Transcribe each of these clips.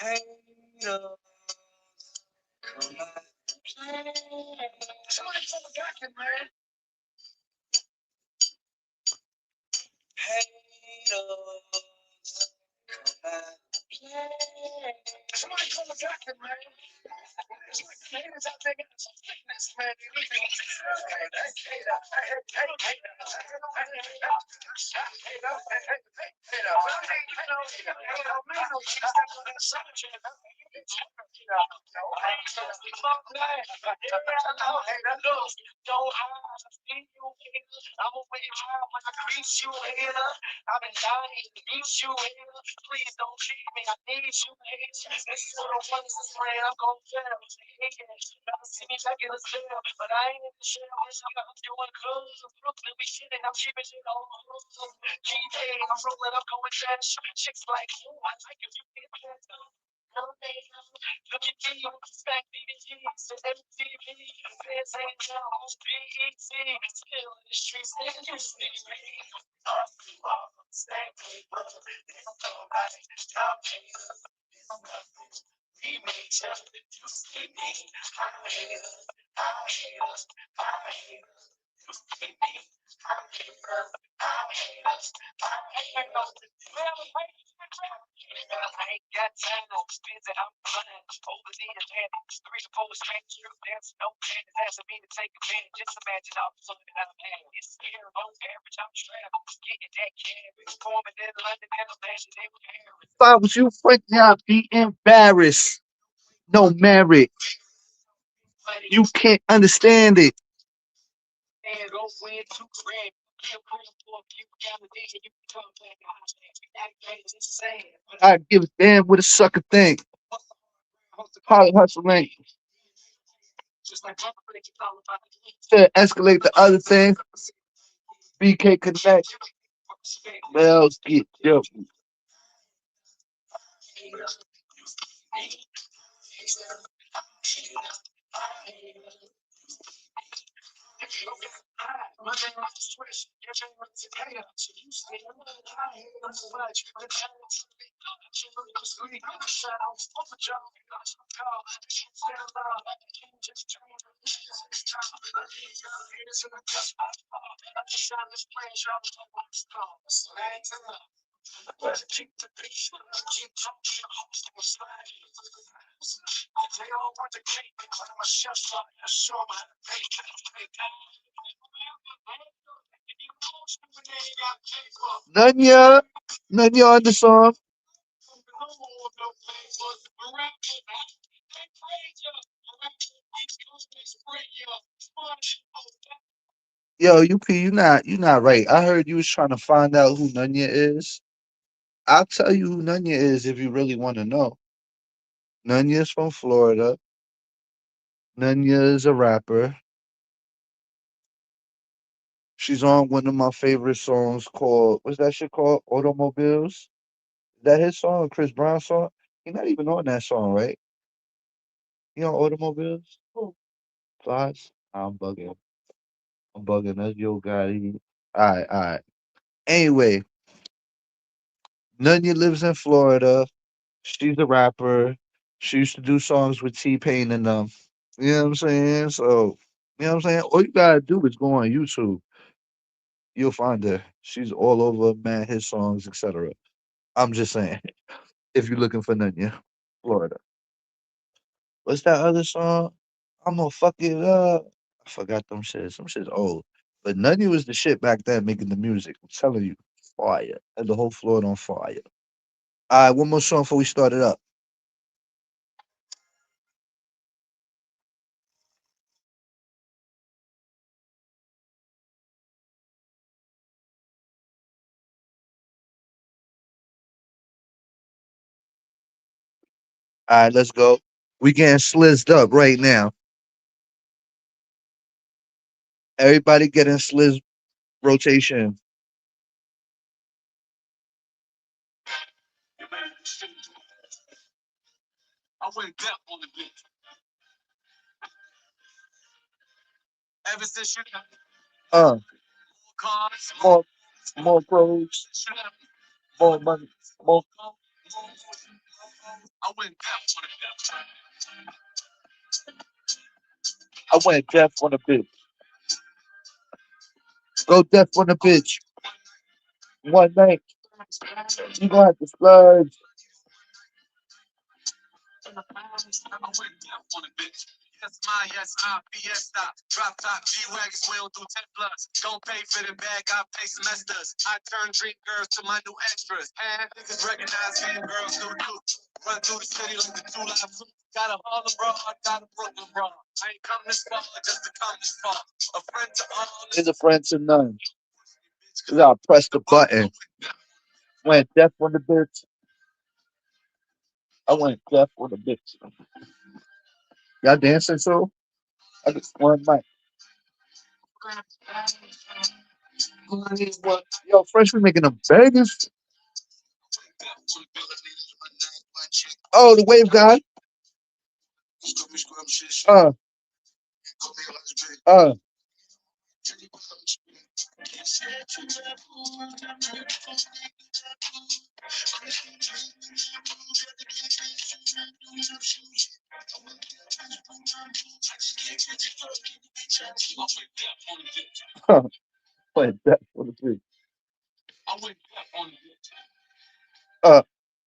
If I was you, Frankie, I'd be embarrassed. No merit. You can't understand it. I give a damn what a sucker think. Holly hustling to escalate the other thing. BK Connect. Bells get yo. Nunya. Nunya on the song. Yo, you not right. I heard you was trying to find out who Nunya is. I'll tell you who Nunya is if you really want to know. Nunya's from Florida. Nunya is a rapper. She's on one of my favorite songs called what's that shit called? Automobiles. Is that his song? Chris Brown's song? He's not even on that song, right? He on Automobiles? Plots? I'm bugging. I'm bugging. That's Yo Gotti. Alright, alright. Anyway, Nunya lives in Florida. She's a rapper. She used to do songs with T Pain and them. You know what I'm saying? So, you know what I'm saying? All you gotta do is go on YouTube. You'll find her. She's all over man, his songs, etc. I'm just saying, if you're looking for Nunya, Florida. What's that other song? I'm gonna fuck it up. I forgot them shit. Some shit's old. But Nunya was the shit back then making the music. I'm telling you, fire. And the whole Florida on fire. All right, one more song before we start it up. All right, let's go. We getting slizzed up right now. Everybody getting slizz rotation. Uh, more, more pros, more money, more. I went deaf on a bitch. Go deaf on a bitch. One night. You gonna have to splurge. Here's a friend to none. You gotta press the button. Went deaf on the bitch. I went deaf on the bitch. Y'all dancing too? I just one mic. Yo, Fresh be making them bangers. Oh, the wave guy. Uh, uh. Went deaf on the bitch. Uh,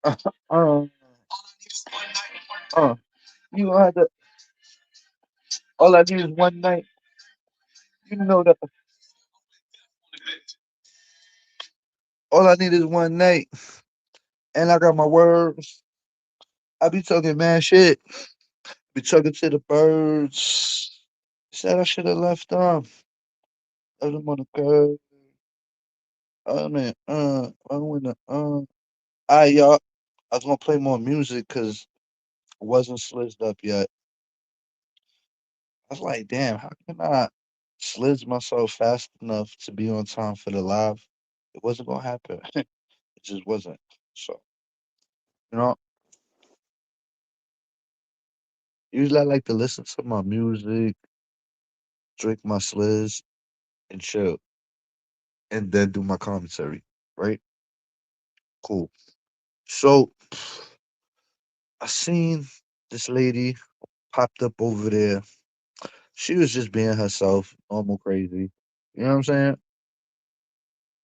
uh, uh, uh. You gonna have to. All I need is one night. You know that. All I need is one night, and I got my words. I be talking mad shit. Be talking to the birds. Said I should have left them. Left them on the curb. Oh man, I wanna, alright, y'all. I was gonna play more music because it wasn't slizzed up yet. I was like, damn, how can I slizz myself fast enough to be on time for the live? It wasn't gonna happen. It just wasn't. So, you know, usually I like to listen to my music, drink my slizz, and chill, and then do my commentary. Right? Cool. So, I seen this lady popped up over there. She was just being herself, normal crazy. You know what I'm saying?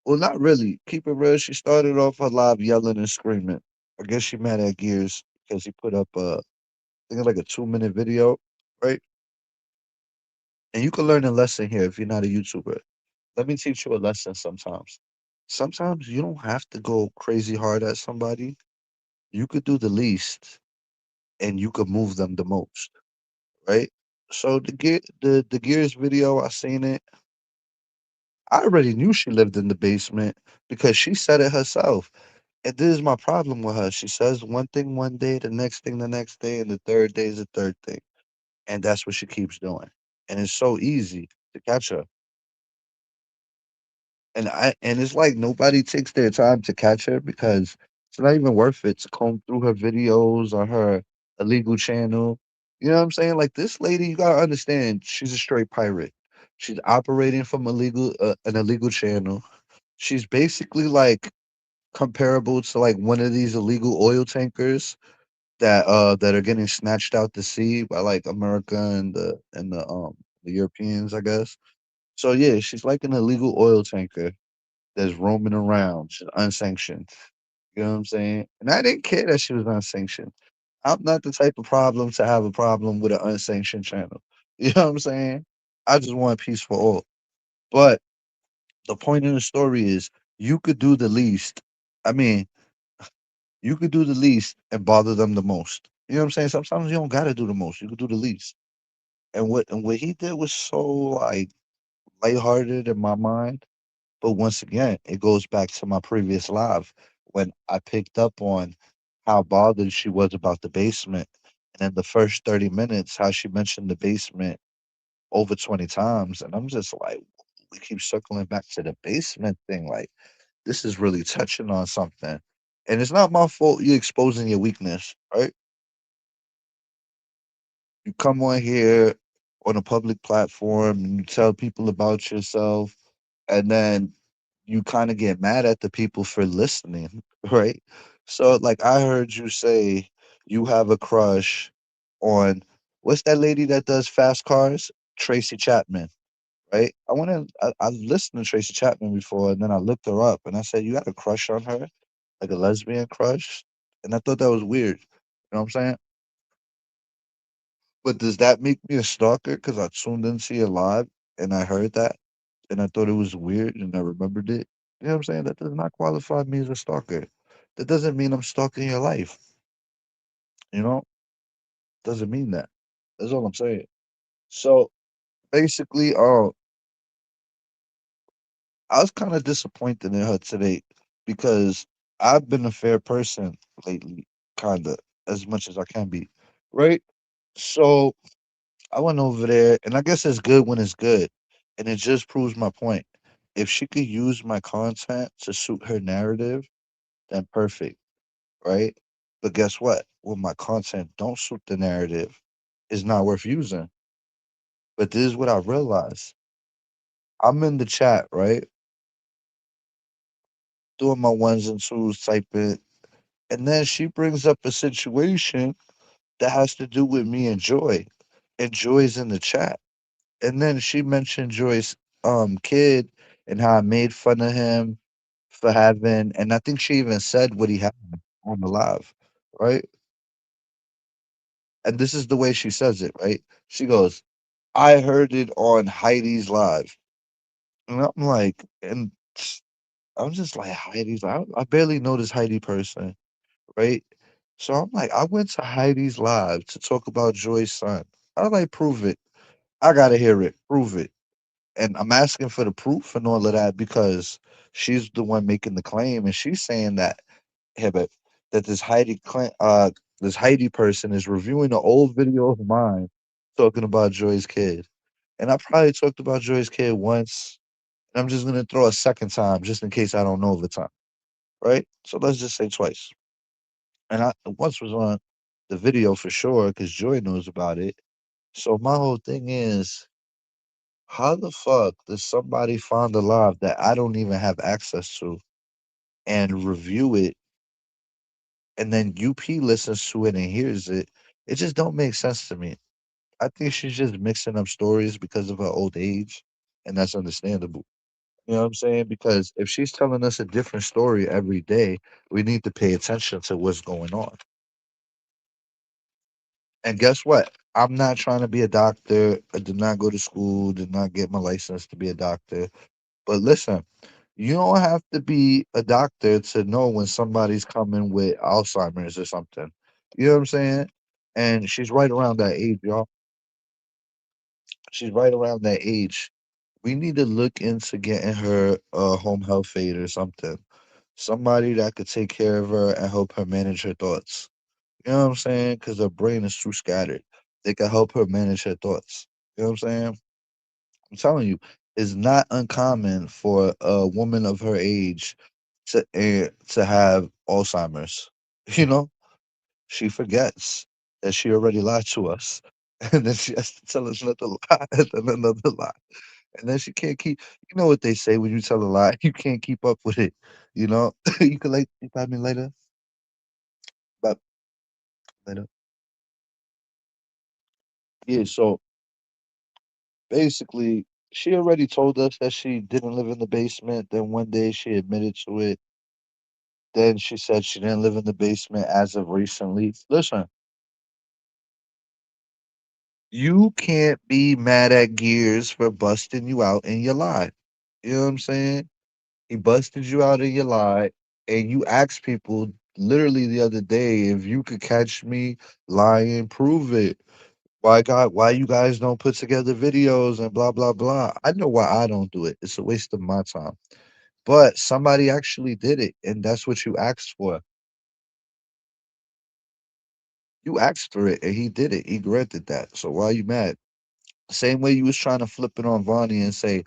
Well, not really. Keep it real. She started off her live yelling and screaming. I guess she mad at Gears because he put up I think like a 2 minute video, right? And you can learn a lesson here if you're not a YouTuber. Let me teach you a lesson sometimes. Sometimes you don't have to go crazy hard at somebody. You could do the least and you could move them the most, right? So the Gears video, I seen it. I already knew she lived in the basement because she said it herself. And this is my problem with her. She says one thing one day, the next thing the next day, and the third day is the third thing. And that's what she keeps doing. And it's so easy to catch her. And it's like nobody takes their time to catch her because it's not even worth it to comb through her videos or her illegal channel. You know what I'm saying? Like this lady, you gotta understand, she's a straight pirate. She's operating from an illegal channel. She's basically like comparable to like one of these illegal oil tankers that are getting snatched out to sea by like America and the Europeans, I guess. So yeah, she's like an illegal oil tanker that's roaming around. She's unsanctioned. You know what I'm saying? And I didn't care that she was unsanctioned. I'm not the type of problem to have a problem with an unsanctioned channel. You know what I'm saying? I just want peace for all. But the point in the story is you could do the least. I mean, you could do the least and bother them the most. You know what I'm saying? Sometimes you don't gotta do the most. You could do the least. And what he did was so like lighthearted in my mind. But once again, it goes back to my previous live when I picked up on how bothered she was about the basement. And in the first 30 minutes, how she mentioned the basement over 20 times. And I'm just like, we keep circling back to the basement thing. Like, this is really touching on something. And it's not my fault you exposing your weakness, right? You come on here on a public platform and you tell people about yourself, and then you kind of get mad at the people for listening, right? So, like, I heard you say, You have a crush on what's that lady that does fast cars? Tracy Chapman, right? I've listened to Tracy Chapman before, and then I looked her up, and I said, "You got a crush on her, like a lesbian crush?" And I thought that was weird. You know what I'm saying? But does that make me a stalker? Because I tuned into your live and I heard that, and I thought it was weird, and I remembered it. You know what I'm saying? That does not qualify me as a stalker. That doesn't mean I'm stalking your life. You know, doesn't mean that. That's all I'm saying. So basically, I was kind of disappointed in her today because I've been a fair person lately, kind of as much as I can be, right? So I went over there, and I guess it's good when it's good, and it just proves my point. If she could use my content to suit her narrative, then perfect, right? But guess what? When my content don't suit the narrative, it's not worth using. But this is what I realized. I'm in the chat, right? Doing my ones and twos, typing, and then she brings up a situation that has to do with me and Joy. And Joy's in the chat. And then she mentioned Joy's kid and how I made fun of him for having, and I think she even said what he had on the live, right? And this is the way she says it, right? She goes, I heard it on Heidi's live. And I'm like, and I'm just like, Heidi's, I barely know this Heidi person, right? So I'm like, I went to Heidi's live to talk about Joy's son. I like, prove it. I gotta hear it. Prove it. And I'm asking for the proof and all of that because she's the one making the claim, and she's saying that Hibbert, that this Heidi person is reviewing an old video of mine talking about Joy's kid. And I probably talked about Joy's kid once, and I'm just gonna throw a second time just in case I don't know the time, right? So let's just say twice. And I once was on the video for sure because Joy knows about it. So my whole thing is, how the fuck does somebody find a live that I don't even have access to and review it, and then UP listens to it and hears it? It just don't make sense to me. I think she's just mixing up stories because of her old age, and that's understandable. You know what I'm saying? Because if she's telling us a different story every day, we need to pay attention to what's going on. And guess what? I'm not trying to be a doctor. I did not go to school, did not get my license to be a doctor. But listen, you don't have to be a doctor to know when somebody's coming with Alzheimer's or something. You know what I'm saying? And she's right around that age, y'all. She's right around that age. We need to look into getting her a home health aide or something. Somebody that could take care of her and help her manage her thoughts. You know what I'm saying? Because her brain is too scattered. They can help her manage her thoughts. You know what I'm saying? I'm telling you, it's not uncommon for a woman of her age to have Alzheimer's. You know, she forgets that she already lied to us, and then she has to tell us another lie and then another lie, and then she can't keep. You know what they say when you tell a lie, you can't keep up with it. You know, you can like find me later, but later. Yeah. So basically, she already told us that she didn't live in the basement. Then one day she admitted to it. Then she said she didn't live in the basement as of recently. Listen, you can't be mad at Gears for busting you out in your lie. You know what I'm saying? He busted you out in your lie, and you asked people literally the other day if you could catch me lying, prove it. Why you guys don't put together videos and blah blah blah. I know why I don't do it. It's a waste of my time. But somebody actually did it, and that's what you asked for. You asked for it, and he did it. He granted that. So why are you mad? Same way you was trying to flip it on Vonnie and say,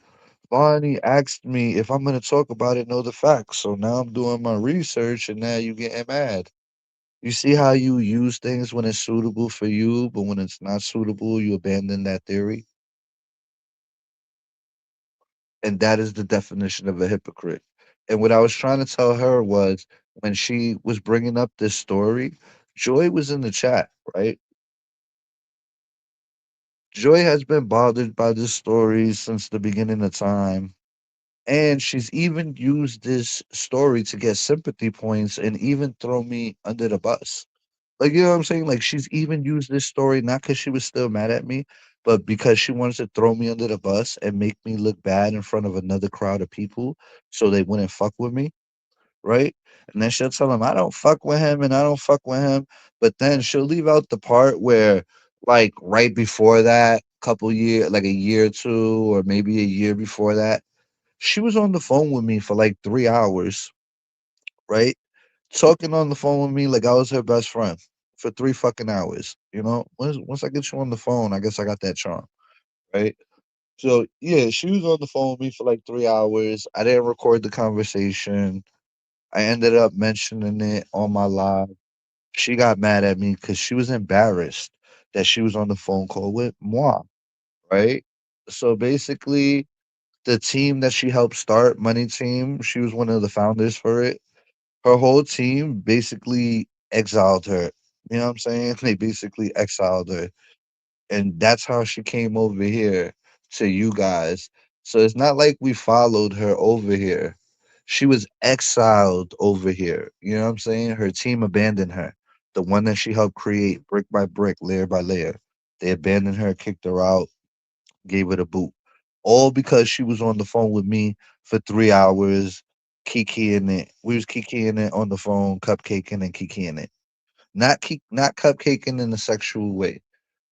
Vonnie asked me if I'm gonna talk about it, know the facts. So now I'm doing my research, and now you getting mad. You see how you use things when it's suitable for you, but when it's not suitable, you abandon that theory? And that is the definition of a hypocrite. And what I was trying to tell her was when she was bringing up this story, Joy was in the chat, right? Joy has been bothered by this story since the beginning of time. And she's even used this story to get sympathy points and even throw me under the bus. Like, you know what I'm saying? Like, she's even used this story not because she was still mad at me, but because she wanted to throw me under the bus and make me look bad in front of another crowd of people so they wouldn't fuck with me, right? And then she'll tell him, I don't fuck with him and I don't fuck with him. But then she'll leave out the part where, like, right before that, couple year, like a year or two, or maybe a year before that, she was on the phone with me for like 3 hours, right? Talking on the phone with me like I was her best friend for 3 fucking hours. You know, once I get you on the phone, I guess I got that charm, right? So yeah, she was on the phone with me for like 3 hours. I didn't record the conversation. I ended up mentioning it on my live. She got mad at me because she was embarrassed that she was on the phone call with moi, right? So basically, the team that she helped start, Money Team, she was one of the founders for it. Her whole team basically exiled her. You know what I'm saying? They basically exiled her. And that's how she came over here to you guys. So it's not like we followed her over here. She was exiled over here. You know what I'm saying? Her team abandoned her. The one that she helped create brick by brick, layer by layer. They abandoned her, kicked her out, gave her the boot. All because she was on the phone with me for 3 hours, kikiing it. We was kikiing it on the phone, cupcaking and kikiing it. Not cupcaking in a sexual way.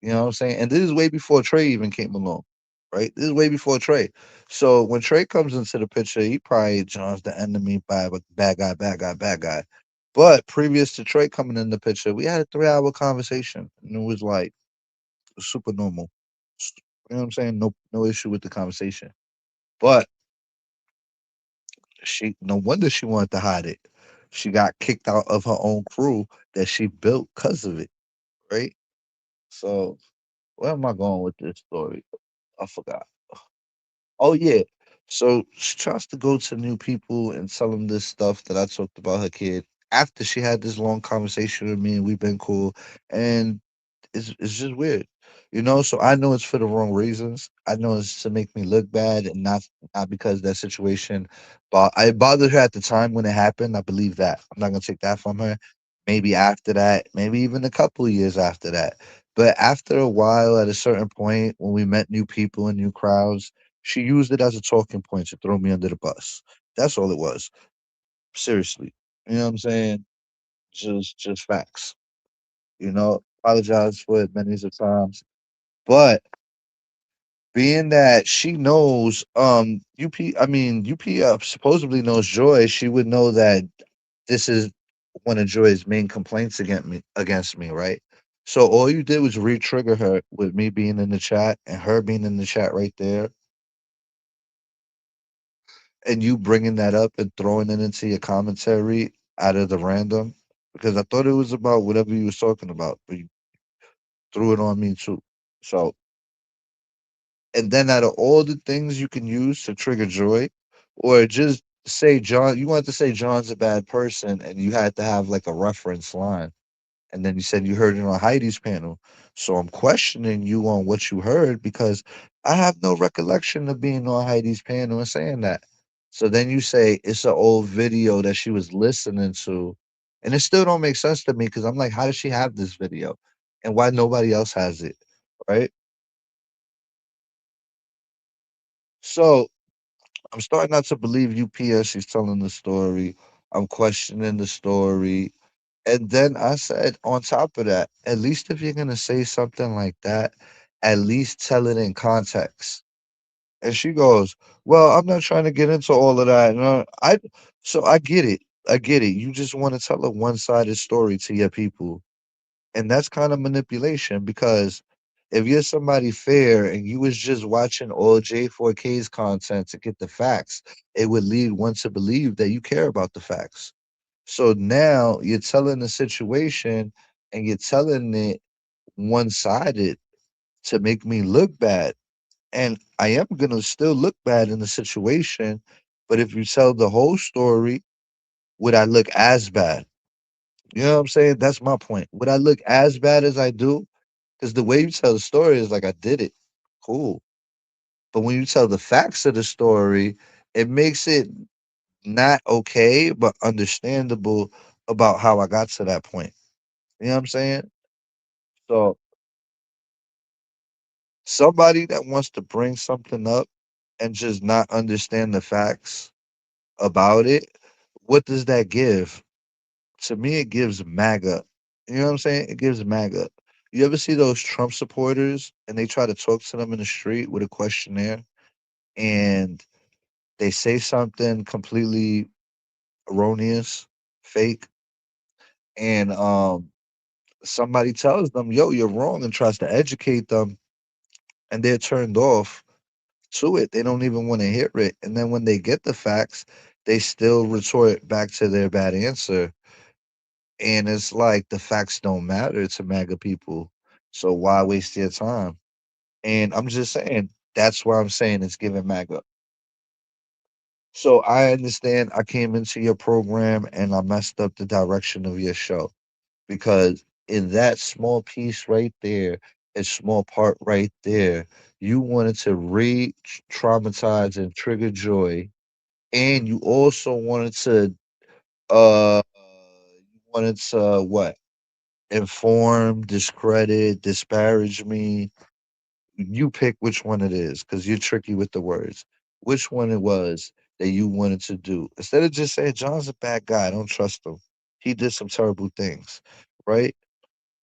You know what I'm saying? And this is way before Trey even came along. Right? This is way before Trey. So when Trey comes into the picture, he probably joins the enemy by a bad guy, bad guy, bad guy. But previous to Trey coming in the picture, we had a 3 hour conversation. And it was like super normal. You know what I'm saying? No issue with the conversation. But she no wonder she wanted to hide it. She got kicked out of her own crew that she built because of it, right? So where am I going with this story? I forgot. Oh yeah. So she tries to go to new people and tell them this stuff that I talked about her kid after she had this long conversation with me and we've been cool. And it's just weird, you know. So I know it's for the wrong reasons. I know it's to make me look bad, and not because that situation. But I bothered her at the time when it happened. I believe that. I'm not gonna take that from her. Maybe after that, maybe even a couple of years after that. But after a while, at a certain point, when we met new people and new crowds, she used it as a talking point to throw me under the bus. That's all it was. Seriously, you know what I'm saying? Just facts. You know, apologize for it many of times. But being that she knows, UP supposedly knows Joy, she would know that this is one of Joy's main complaints against me, right? So all you did was re-trigger her with me being in the chat and her being in the chat right there, and you bringing that up and throwing it into your commentary out of the random, because I thought it was about whatever you was talking about, but you threw it on me too. So and then out of all the things you can use to trigger Joy, or just say John, you wanted to say John's a bad person, and you had to have like a reference line, and then you said you heard it on Heidi's panel. So I'm questioning you on what you heard because I have no recollection of being on Heidi's panel and saying that. So then you say it's an old video that she was listening to, and it still don't make sense to me because I'm like, how does she have this video, and why nobody else has it, right? So I'm starting not to believe UPS. She's telling the story. I'm questioning the story. And then I said, on top of that, at least if you're going to say something like that, at least tell it in context. And she goes, well, I'm not trying to get into all of that. No, so I get it. I get it. You just want to tell a one sided story to your people. And that's kind of manipulation because if you're somebody fair and you was just watching all J4K's content to get the facts, it would lead one to believe that you care about the facts. So now you're telling the situation and you're telling it one sided to make me look bad. And I am going to still look bad in the situation. But if you tell the whole story, would I look as bad? You know what I'm saying? That's my point. Would I look as bad as I do? Because the way you tell the story is like I did it. Cool. But when you tell the facts of the story, it makes it not okay, but understandable about how I got to that point. You know what I'm saying? So somebody that wants to bring something up and just not understand the facts about it, what does that give? To me, it gives MAGA. You know what I'm saying? It gives MAGA. You ever see those Trump supporters and they try to talk to them in the street with a questionnaire and they say something completely erroneous, fake, and somebody tells them, "Yo, you're wrong," and tries to educate them, and they're turned off to it. They don't even want to hear it. And then when they get the facts, they still retort back to their bad answer. And it's like the facts don't matter to MAGA people. So why waste your time? And I'm just saying, that's why I'm saying it's giving MAGA. So I understand I came into your program and I messed up the direction of your show because in that small piece right there, a small part right there, you wanted to re traumatize and trigger joy. And you also wanted to what? Inform, discredit, disparage me. You pick which one it is because you're tricky with the words. Which one it was that you wanted to do. Instead of just saying, John's a bad guy, I don't trust him. He did some terrible things, right?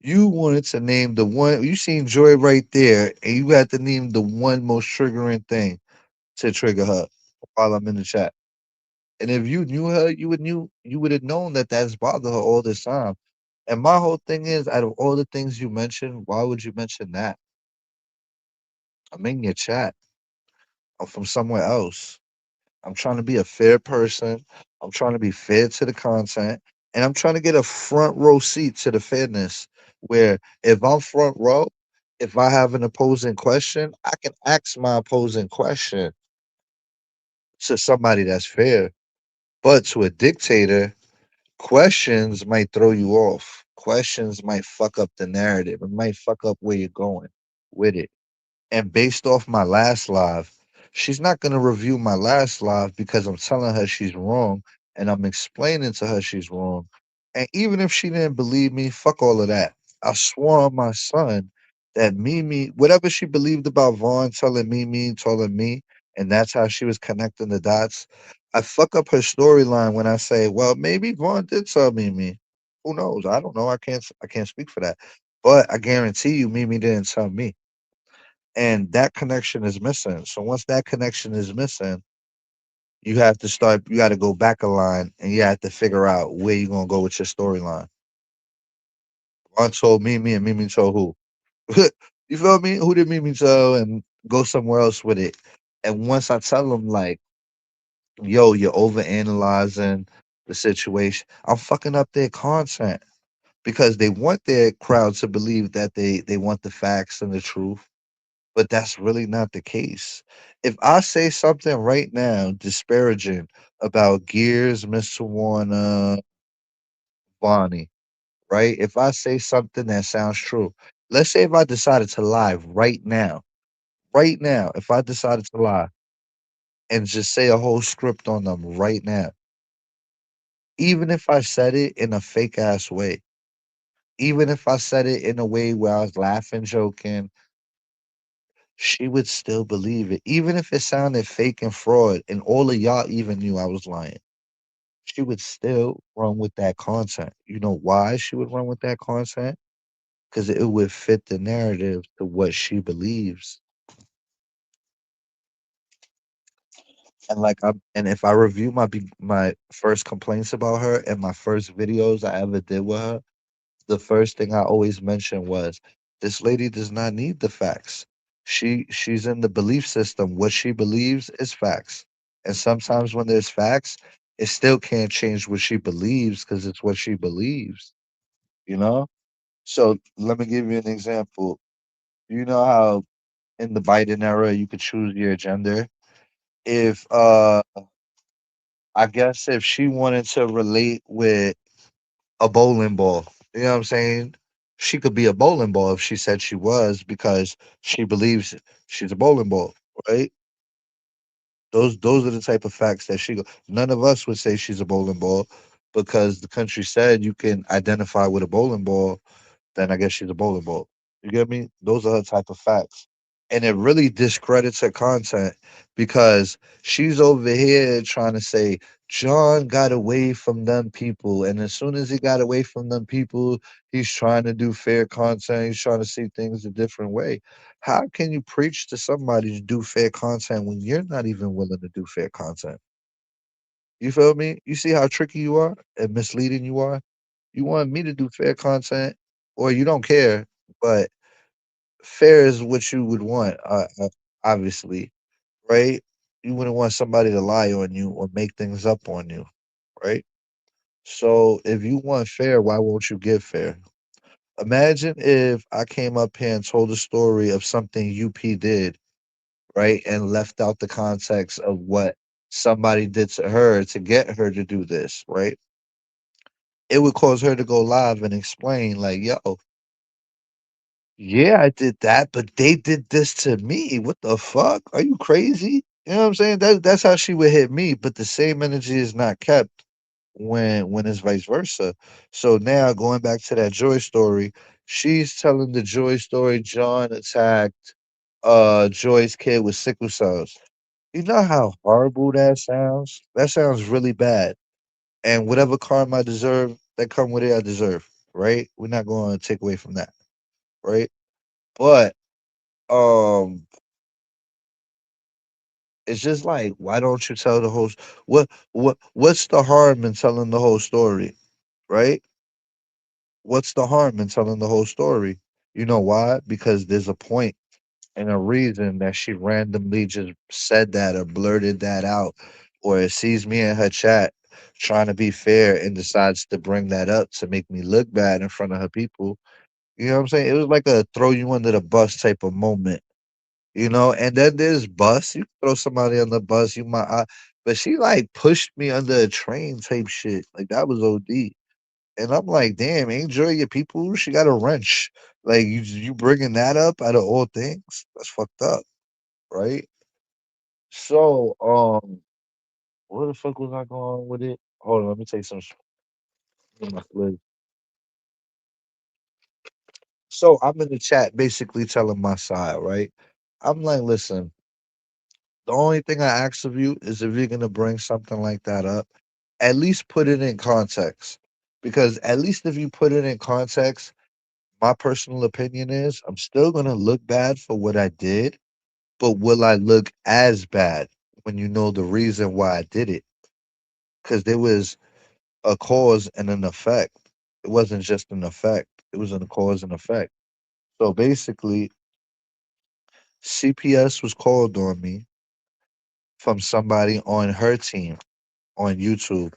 You wanted to name the one, you seen Joy right there, and you had to name the one most triggering thing to trigger her while I'm in the chat. And if you knew her, you would have known that that's bothered her all this time. And my whole thing is, out of all the things you mentioned, why would you mention that? I'm in your chat. I'm from somewhere else. I'm trying to be a fair person. I'm trying to be fair to the content. And I'm trying to get a front row seat to the fairness where if I'm front row, if I have an opposing question, I can ask my opposing question to somebody that's fair. But to a dictator, questions might throw you off. Questions might fuck up the narrative. It might fuck up where you're going with it. And based off my last live, she's not going to review my last live because I'm telling her she's wrong and I'm explaining to her she's wrong. And even if she didn't believe me, fuck all of that. I swore on my son that Mimi, whatever she believed about Vaughn telling me, and that's how she was connecting the dots. I fuck up her storyline when I say, well, maybe Vaughn did tell Mimi. Who knows? I don't know. I can't speak for that. But I guarantee you Mimi didn't tell me, and that connection is missing. So once that connection is missing, you got to go back a line and you have to figure out where you're going to go with your storyline. One told Mimi and Mimi told who? You feel me? Who did Mimi tell and go somewhere else with it? And once I tell them, like, yo, you're over analyzing the situation, I'm fucking up their content because they want their crowd to believe that they want the facts and the truth, but that's really not the case. If I say something right now disparaging about Gears, Mr. Warner, Bonnie, right? If I say something that sounds true, let's say if I decided to lie right now, if I decided to lie and just say a whole script on them right now, even if I said it in a fake ass way, even if I said it in a way where I was laughing, joking, she would still believe it. Even if it sounded fake and fraud and all of y'all even knew I was lying, she would still run with that content. You know why she would run with that content? Because it would fit the narrative to what she believes. And if I review my first complaints about her and my first videos I ever did with her, the first thing I always mentioned was this lady does not need the facts. She's in the belief system. What she believes is facts. And sometimes when there's facts, it still can't change what she believes because it's what she believes, you know? So let me give you an example. You know how in the Biden era you could choose your gender? If I guess if she wanted to relate with a bowling ball. You know what I'm saying? She could be a bowling ball if she said she was because she believes she's a bowling ball, right? Those are the type of facts that none of us would say she's a bowling ball because the country said you can identify with a bowling ball, then I guess she's a bowling ball. You get me? Those are her type of facts. And it really discredits her content because she's over here trying to say John got away from them people. And as soon as he got away from them people, he's trying to do fair content. He's trying to see things a different way. How can you preach to somebody to do fair content when you're not even willing to do fair content? You feel me? You see how tricky you are and misleading you are? You want me to do fair content, or you don't care, but fair is what you would want, obviously, right? You wouldn't want somebody to lie on you or make things up on you, right? So if you want fair, why won't you give fair? Imagine if I came up here and told a story of something UP did, right, and left out the context of what somebody did to her to get her to do this, right? It would cause her to go live and explain, like, yo, yeah, I did that, but they did this to me. What the fuck? Are you crazy? You know what I'm saying? That's how she would hit me, but the same energy is not kept when it's vice versa. So now going back to that Joy story, she's telling the Joy story. John attacked Joy's kid with sickle cells. You know how horrible that sounds? That sounds really bad. And whatever karma I deserve, that come with it, I deserve. Right? We're not going to take away from that. Right? But um it's just like, why don't you tell the whole what's the harm in telling the whole story, right? What's the harm in telling the whole story? You know why? Because there's a point and a reason that she randomly just said that or blurted that out, or it sees me in her chat trying to be fair and decides to bring that up to make me look bad in front of her people. You know what I'm saying? It was like a throw you under the bus type of moment, you know. And then there's bus. You throw somebody on the bus, you might. But she like pushed me under a train type shit. Like that was OD. And I'm like, damn, ain't Joy your people? She got a wrench. Like you bringing that up out of all things? That's fucked up, right? So where the fuck was I going with it? Hold on, let me take some. In my fridge. So I'm in the chat basically telling my side, right? I'm like, listen, the only thing I ask of you is if you're gonna bring something like that up, at least put it in context. Because at least if you put it in context, my personal opinion is I'm still gonna look bad for what I did, but will I look as bad when you know the reason why I did it? Because there was a cause and an effect. It wasn't just an effect, it was a cause and effect. So basically, CPS was called on me from somebody on her team on YouTube.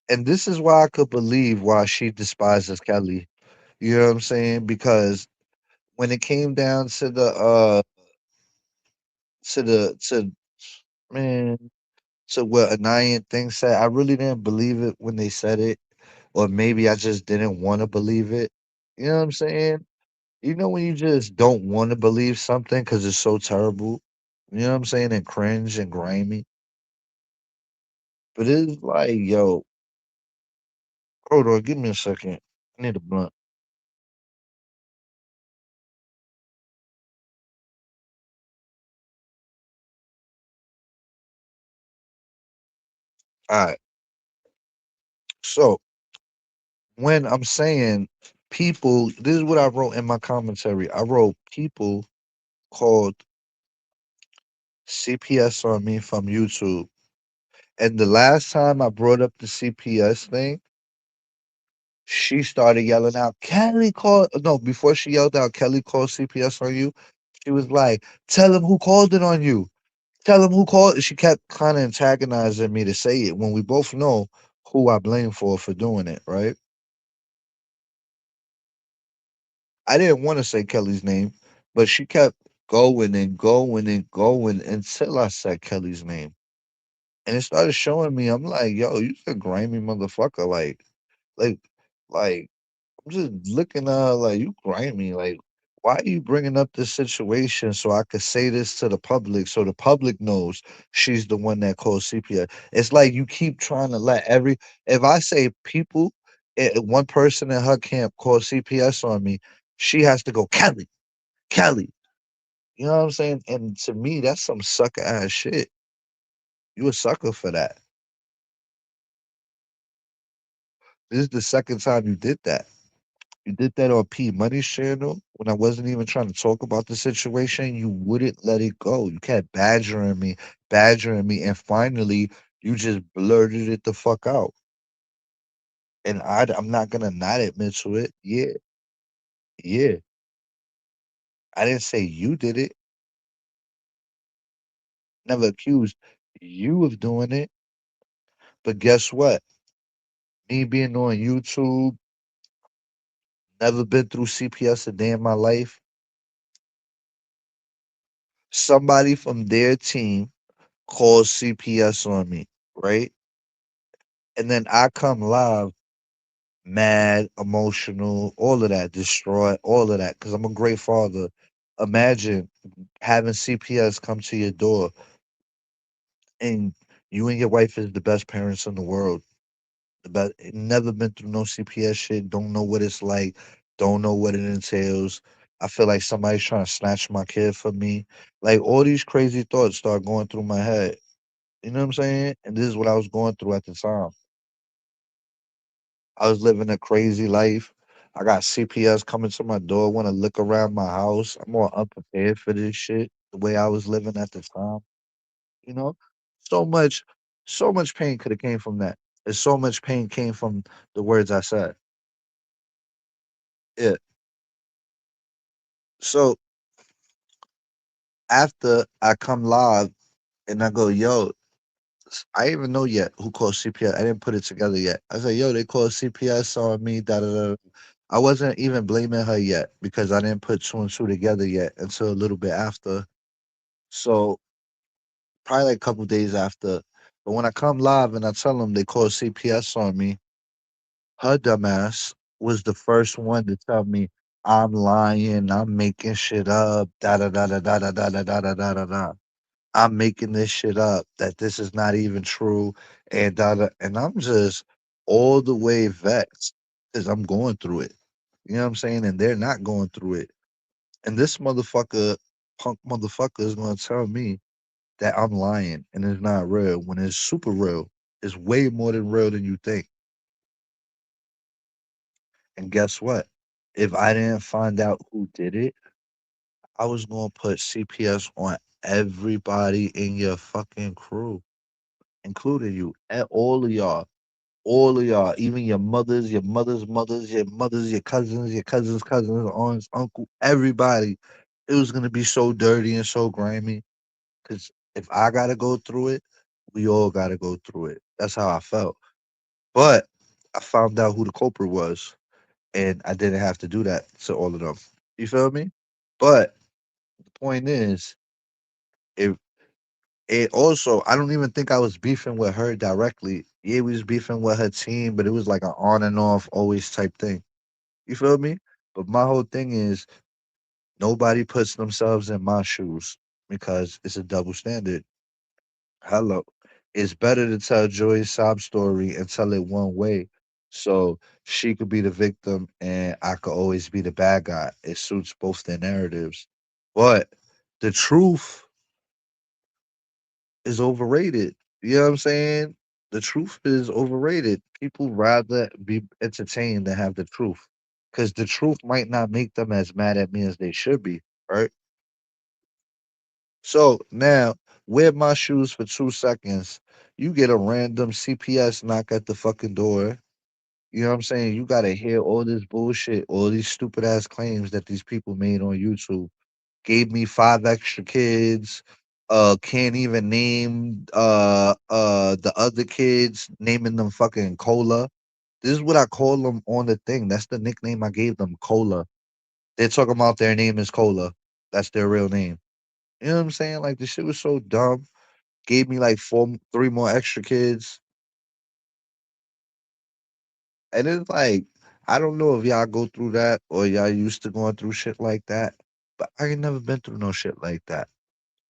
And this is why I could believe why she despises Kelly. You know what I'm saying? Because when it came down to the man to what Anaya thing said, I really didn't believe it when they said it. Or maybe I just didn't want to believe it. You know what I'm saying? You know when you just don't want to believe something because it's so terrible. You know what I'm saying? And cringe and grimy. But it's like, yo, hold on, give me a second. I need a blunt. All right. So when I'm saying people, this is what I wrote in my commentary. I wrote people called CPS on me from YouTube. And the last time I brought up the CPS thing, she started yelling out, Kelly called. No, before she yelled out, Kelly called CPS on you. She was like, tell him who called it on you. Tell him who called. She kept kind of antagonizing me to say it when we both know who I blame for doing it, right? I didn't want to say Kelly's name, but she kept going and going and going until I said Kelly's name. And it started showing me, I'm like, yo, you a grimy motherfucker. Like, Like, I'm just looking at her like, you grimy. Like, why are you bringing up this situation so I could say this to the public so the public knows she's the one that caused CPS? It's like you keep trying to let if I say people, one person in her camp called CPS on me, she has to go, Kelly, Kelly. You know what I'm saying? And to me, that's some sucker ass shit. You a sucker for that. This is the second time you did that. You did that on P Money's channel when I wasn't even trying to talk about the situation. You wouldn't let it go. You kept badgering me, and finally you just blurted it the fuck out. And I'm not gonna not admit to it. Yeah, yeah. I didn't say you did it. Never accused you of doing it. But guess what? Me being on YouTube, never been through CPS a day in my life. Somebody from their team calls CPS on me, right? And then I come live mad, emotional, all of that, distraught, all of that, because I'm a great father. Imagine having CPS come to your door and you and your wife is the best parents in the world. The best, never been through no CPS shit, don't know what it's like, don't know what it entails. I feel like somebody's trying to snatch my kid from me. Like all these crazy thoughts start going through my head. You know what I'm saying? And this is what I was going through at the time. I was living a crazy life. I got CPS coming to my door, want to look around my house. I'm more unprepared for this shit. The way I was living at the time, you know, so much, so much pain could have came from that. And so much pain came from the words I said. Yeah. So after I come live and I go, yo, I didn't even know yet who called CPS. I didn't put it together yet. I said, yo, they called CPS on me, da da da. I wasn't even blaming her yet because I didn't put two and two together yet until a little bit after. So probably like a couple days after. But when I come live and I tell them they called CPS on me, her dumbass was the first one to tell me I'm lying, I'm making shit up, da da da da da da da da da da da da da. I'm making this shit up, that this is not even true, and da da. And I'm just all the way vexed because I'm going through it. You know what I'm saying? And they're not going through it. And this motherfucker, punk motherfucker, is gonna tell me that I'm lying and it's not real when it's super real. It's way more than real than you think. And guess what? If I didn't find out who did it, I was gonna put CPS on everybody in your fucking crew, including you, and all of y'all, even your mother's mothers, your mothers, your cousins' cousins, aunts, uncle, everybody. It was gonna be so dirty and so grimy. Cause if I gotta go through it, we all gotta go through it. That's how I felt. But I found out who the culprit was, and I didn't have to do that to all of them. You feel me? But the point is, if it also, I don't even think I was beefing with her directly. Yeah, we was beefing with her team, but it was like an on and off, always type thing. You feel me? But my whole thing is nobody puts themselves in my shoes because it's a double standard. Hello. It's better to tell Joy's sob story and tell it one way. So she could be the victim and I could always be the bad guy. It suits both their narratives. But the truth is overrated. You know what I'm saying? The truth is overrated. People rather be entertained than have the truth. Because the truth might not make them as mad at me as they should be, right? So now, wear my shoes for 2 seconds. You get a random CPS knock at the fucking door. You know what I'm saying? You gotta hear all this bullshit, all these stupid ass claims that these people made on YouTube. Gave me 5 extra kids. Can't even name the other kids, naming them fucking Cola. This is what I call them on the thing. That's the nickname I gave them, Cola. They're talking about their name is Cola. That's their real name. You know what I'm saying? Like this shit was so dumb. Gave me like 3 more extra kids. And it's like I don't know if y'all go through that or y'all used to going through shit like that, but I ain't never been through no shit like that.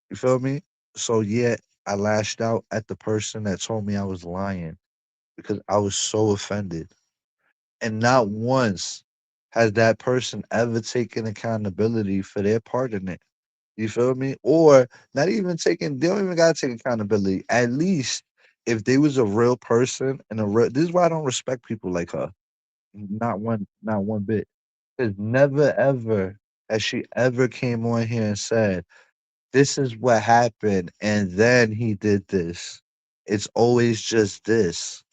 You feel me? So yeah, I lashed out at the person that told me I was lying because I was so offended. And not once has that person ever taken accountability for their part in it. You feel me? Or not even taking, they don't even gotta take accountability. At least if they was a real person and a real, this is why I don't respect people like her. Not one bit. Because never ever has she ever came on here and said, this is what happened, and then he did this. It's always just this.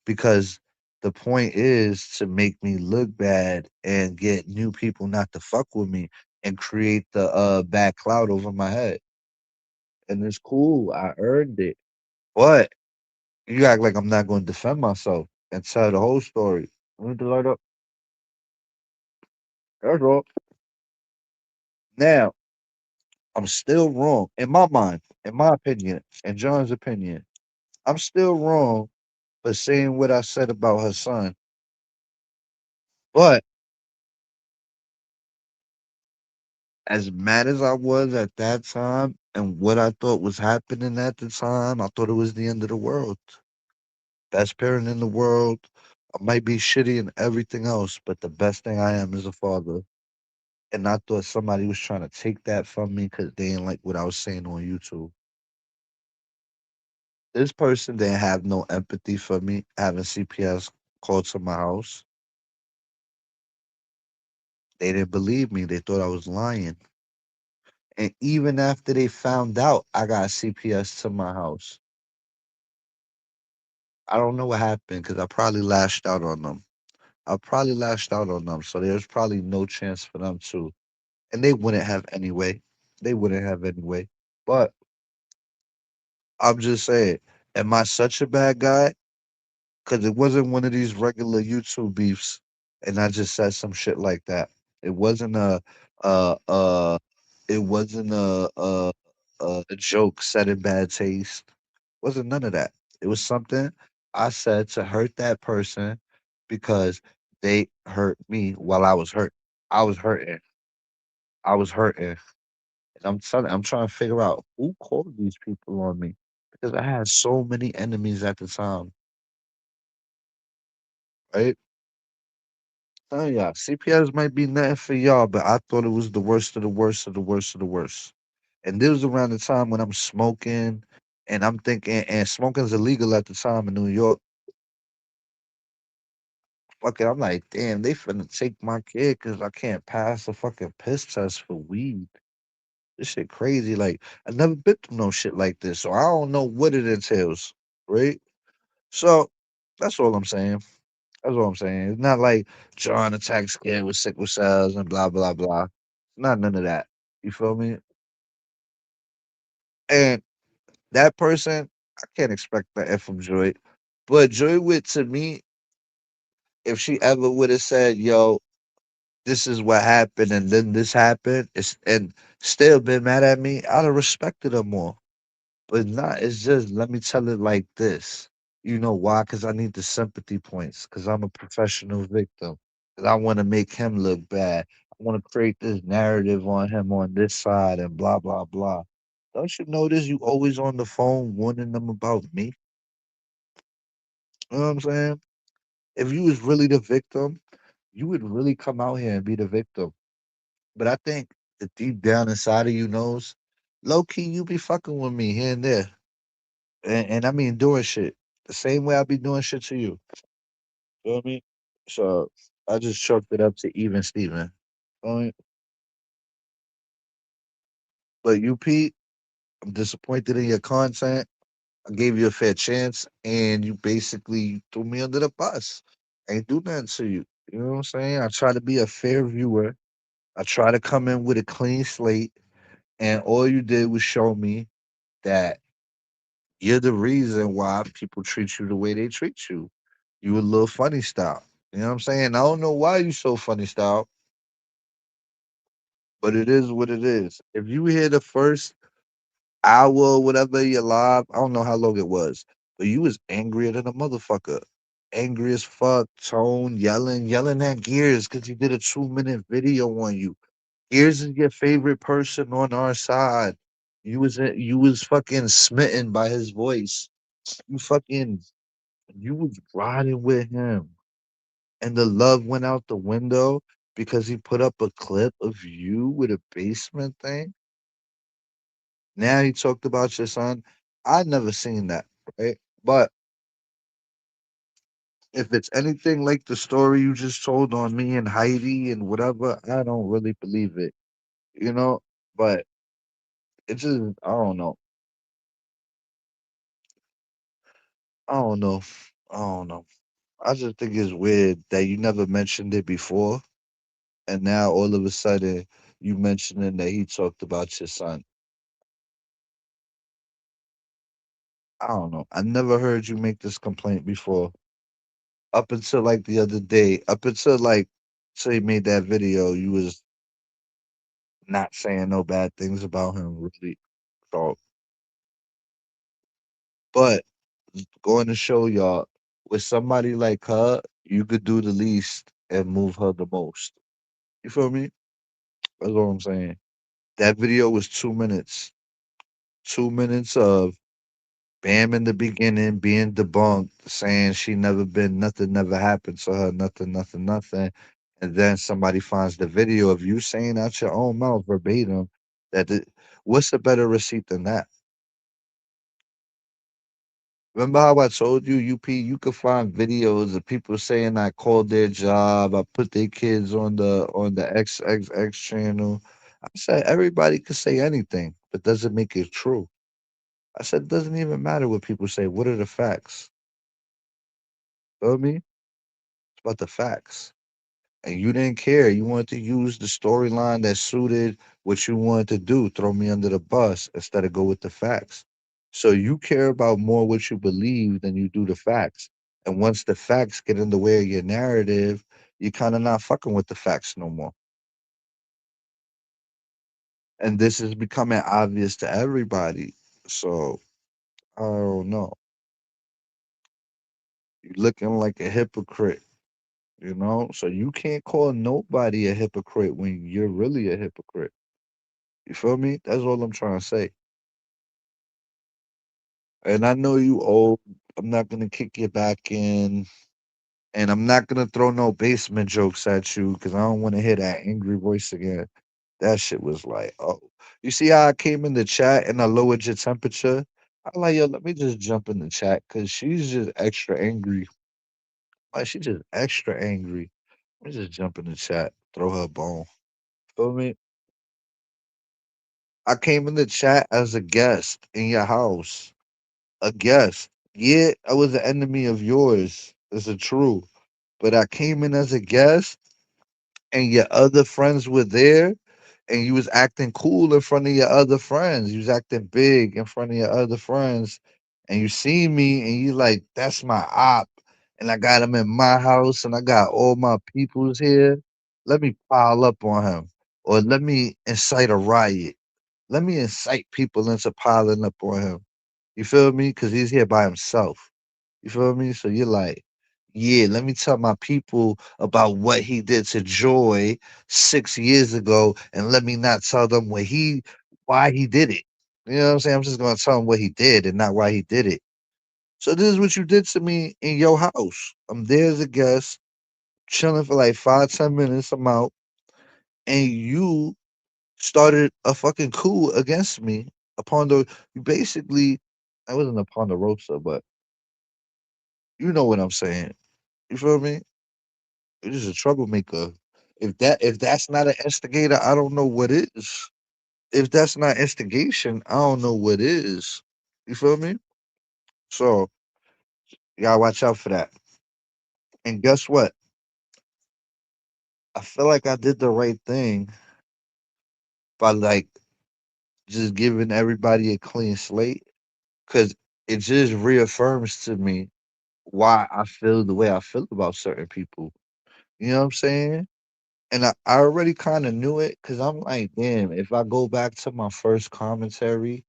Because the point is to make me look bad and get new people not to fuck with me and create the bad cloud over my head. And it's cool. I earned it. But you act like I'm not going to defend myself and tell the whole story. Let me the light up. That's all. Now, I'm still wrong in my mind, in my opinion, in John's opinion. I'm still wrong for saying what I said about her son. But as mad as I was at that time and what I thought was happening at the time, I thought it was the end of the world. Best parent in the world. I might be shitty and everything else, but the best thing I am is a father. And I thought somebody was trying to take that from me because they didn't like what I was saying on YouTube. This person didn't have no empathy for me having CPS called to my house. They didn't believe me. They thought I was lying. And even after they found out I got CPS to my house, I don't know what happened because I probably lashed out on them. I probably lashed out on them. So there's probably no chance for them to. And they wouldn't have anyway. They wouldn't have anyway. But I'm just saying, am I such a bad guy? Because it wasn't one of these regular YouTube beefs, and I just said some shit like that. It wasn't uh, uh, it wasn't a joke said in bad taste. Wasn't none of that. It was something I said to hurt that person because they hurt me while I was hurt. I was hurting. I was hurting. And I'm trying to figure out who called these people on me because I had so many enemies at the time, right? Oh yeah, CPS might be nothing for y'all, but I thought it was the worst of the worst of the worst of the worst. And this was around the time when I'm smoking, and I'm thinking, and smoking's illegal at the time in New York. Fucking, I'm like, damn, they finna take my kid because I can't pass a fucking piss test for weed. This shit crazy. Like, I never been through no shit like this, so I don't know what it entails, right? So that's all I'm saying. That's all I'm saying. It's not like John attacks kid with sickle cells and blah blah blah. Not none of that. You feel me? And that person, I can't expect that from Joy. But Joy would to me, if she ever would have said, yo, this is what happened and then this happened, and still been mad at me, I'd have respected her more. But not, it's just let me tell it like this. You know why? Because I need the sympathy points. Because I'm a professional victim. Because I want to make him look bad. I want to create this narrative on him on this side and blah blah blah. Don't you notice you always on the phone warning them about me? You know what I'm saying? If you was really the victim, you would really come out here and be the victim. But I think the deep down inside of you knows, low key, you be fucking with me here and there. And I mean doing shit the same way I be doing shit to you. Feel me? So I just chalked it up to even Steven. Feel me? But you, Pete, I'm disappointed in your content. I gave you a fair chance, and you basically threw me under the bus. I ain't do nothing to you. You know what I'm saying? I try to be a fair viewer. I try to come in with a clean slate, and all you did was show me that you're the reason why people treat you the way they treat you. You a little funny style. You know what I'm saying? I don't know why you so funny style, but it is what it is. If you hear the first hour or whatever you're live, I don't know how long it was, but you was angrier than a motherfucker. angry as fuck, tone, yelling at Gears because he did a 2 minute video on you. Gears is your favorite person on our side. You was fucking smitten by his voice. You fucking you was riding with him. And the love went out the window because he put up a clip of you with a basement thing. Now he talked about your son. I never seen that, right? But if it's anything like the story you just told on me and Heidi and whatever, I don't really believe it, you know? But it just, I don't know. I don't know. I don't know. I just think it's weird that you never mentioned it before. And now all of a sudden you mentioning that he talked about your son. I don't know. I never heard you make this complaint before. Up until like the other day, up until like, so you made that video, you was not saying no bad things about him, really. So, but going to show y'all, with somebody like her, you could do the least and move her the most. You feel me? That's what I'm saying. That video was 2 minutes. 2 minutes of Bam in the beginning being debunked, saying she never been, nothing never happened to her, nothing, nothing, nothing. And then somebody finds the video of you saying out your own mouth verbatim that what's a better receipt than that? Remember how I told you, UP, you could find videos of people saying I called their job, I put their kids on the XXX channel. I said everybody could say anything, but doesn't make it true. I said it doesn't even matter what people say. What are the facts? Feel me? It's about the facts. And you didn't care. You wanted to use the storyline that suited what you wanted to do, throw me under the bus instead of go with the facts. So you care about more what you believe than you do the facts. And once the facts get in the way of your narrative, you're kind of not fucking with the facts no more. And this is becoming obvious to everybody. So I don't know. You're looking like a hypocrite, you know? So you can't call nobody a hypocrite when you're really a hypocrite. You feel me? That's all I'm trying to say. And I know you old. I'm not gonna kick you back in, and I'm not gonna throw no basement jokes at you because I don't want to hear that angry voice again. That shit was like, oh, you see how I came in the chat and I lowered your temperature? I'm like, yo, let me just jump in the chat because she's just extra angry. Like she just extra angry. Let me just jump in the chat, throw her a bone. Feel me? I came in the chat as a guest in your house. A guest. Yeah, I was an enemy of yours. It's a true. But I came in as a guest and your other friends were there and you was acting cool in front of your other friends. You was acting big in front of your other friends. And you see me and you like, that's my op. And I got him in my house and I got all my peoples here. Let me pile up on him. Or let me incite a riot. Let me incite people into piling up on him. You feel me? Because he's here by himself. You feel me? So you're like, yeah, let me tell my people about what he did to Joy 6 years ago, and let me not tell them why he did it. You know what I'm saying? I'm just gonna tell them what he did and not why he did it. So this is what you did to me in your house. I'm there as a guest, chilling for like 5, 10 minutes. I'm out, and you started a fucking coup against me upon the. You basically, I wasn't upon the roaster, but you know what I'm saying. You feel me? You're just a troublemaker. If that's not an instigator, I don't know what is. If that's not instigation, I don't know what is. You feel me? So you gotta watch out for that. And guess what? I feel like I did the right thing by like just giving everybody a clean slate because it just reaffirms to me why I feel the way I feel about certain people. You know what I'm saying? And I already kind of knew it because I'm like, damn, if I go back to my first commentary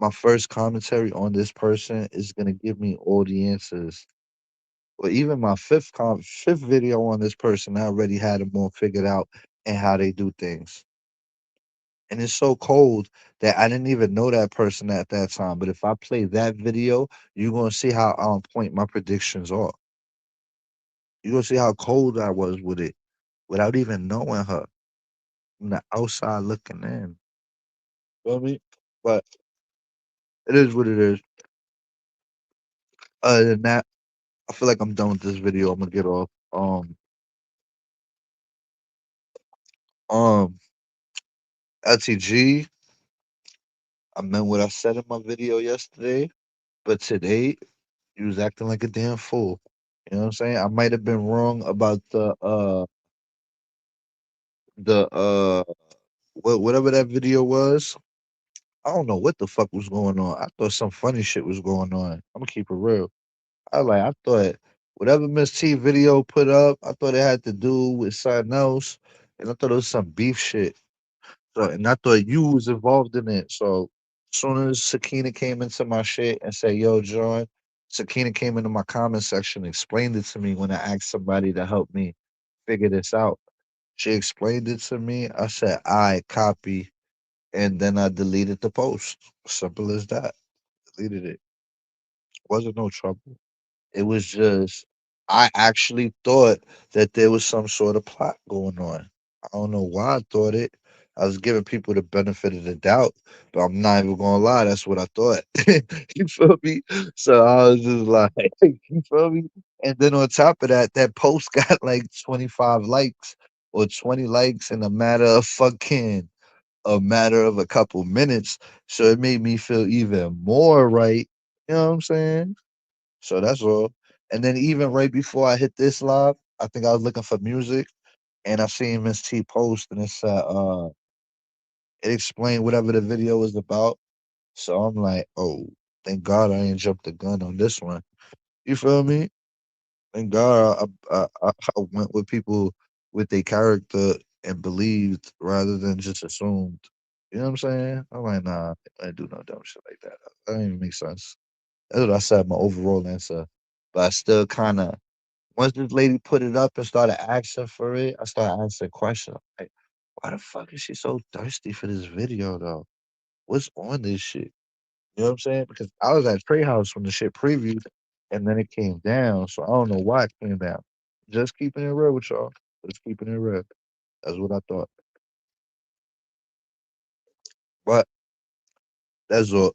on this person is gonna give me all the answers. Or even my fifth video on this person, I already had them all figured out and how they do things. And it's so cold that I didn't even know that person at that time. But if I play that video, you're gonna see how on point my predictions are. You're gonna see how cold I was with it without even knowing her from the outside looking in. Feel me? But it is what it is. Other than that, I feel like I'm done with this video. I'm gonna get off. Um, LTG. I meant what I said in my video yesterday, but today you was acting like a damn fool. You know what I'm saying? I might have been wrong about the whatever that video was. I don't know what the fuck was going on. I thought some funny shit was going on. I'm gonna keep it real. I thought whatever Miss T video put up, I thought it had to do with something else, and I thought it was some beef shit. So, and I thought you was involved in it. So, as soon as Sakina came into my shit and said, "Yo, John," Sakina came into my comment section, explained it to me when I asked somebody to help me figure this out. She explained it to me. I said, "I copy," and then I deleted the post. Simple as that. Deleted it. Wasn't no trouble. It was just I actually thought that there was some sort of plot going on. I don't know why I thought it. I was giving people the benefit of the doubt, but I'm not even gonna lie, that's what I thought. You feel me? So I was just like, you feel me? And then on top of that, that post got like 25 likes or 20 likes in a matter of a couple minutes. So it made me feel even more right. You know what I'm saying? So that's all. And then even right before I hit this live, I think I was looking for music and I seen Miss T post and it explained whatever the video was about. So I'm like, oh, thank God I ain't jumped the gun on this one. You feel me? Thank God I went with people with their character and believed rather than just assumed. You know what I'm saying? I'm like, nah, I ain't do no dumb shit like that. That don't even make sense. That's what I said, my overall answer. But I still kind of once this lady put it up and started asking for it, I started asking questions like, why the fuck is she so thirsty for this video though? What's on this shit? You know what I'm saying? Because I was at Trey House when the shit previewed and then it came down. So I don't know why it came down. Just keeping it real with y'all. Just keeping it real. That's what I thought. But that's all.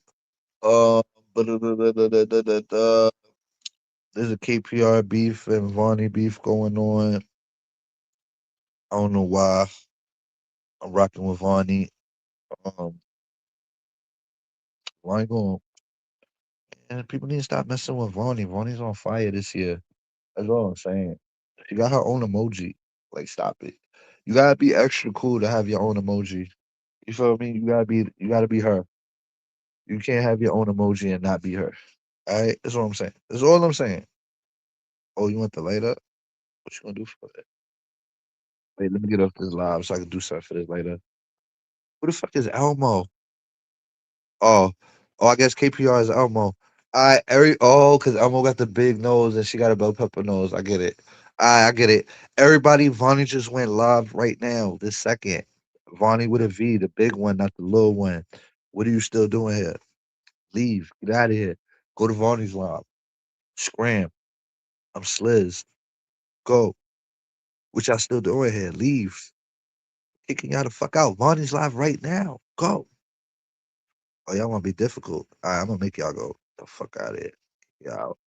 Uh, there's a KPR beef and Vonnie beef going on. I don't know why. I'm rocking with Vonnie. Um, why going and people need to stop messing with Vonnie. Vonnie's on fire this year. That's all I'm saying. She got her own emoji. Like, stop it. You gotta be extra cool to have your own emoji. You feel me? You gotta be her. You can't have your own emoji and not be her. All right, that's all I'm saying. That's all I'm saying. Oh, you want the later? What you gonna do for it? Wait, let me get off this live so I can do something for this later. Who the fuck is Elmo? Oh, I guess KPR is Elmo. Because Elmo got the big nose and she got a bell pepper nose. I get it. I get it. Everybody, Vonnie just went live right now, this second. Vonnie with a V, the big one, not the little one. What are you still doing here? Leave. Get out of here. Go to Vonnie's live. Scram. I'm Slizz. Go. What y'all still doing here? Leave. Kicking y'all the fuck out. Vonnie's live right now. Go. Oh, y'all want to be difficult? All right, I'm gonna make y'all go the fuck out of here. Y'all.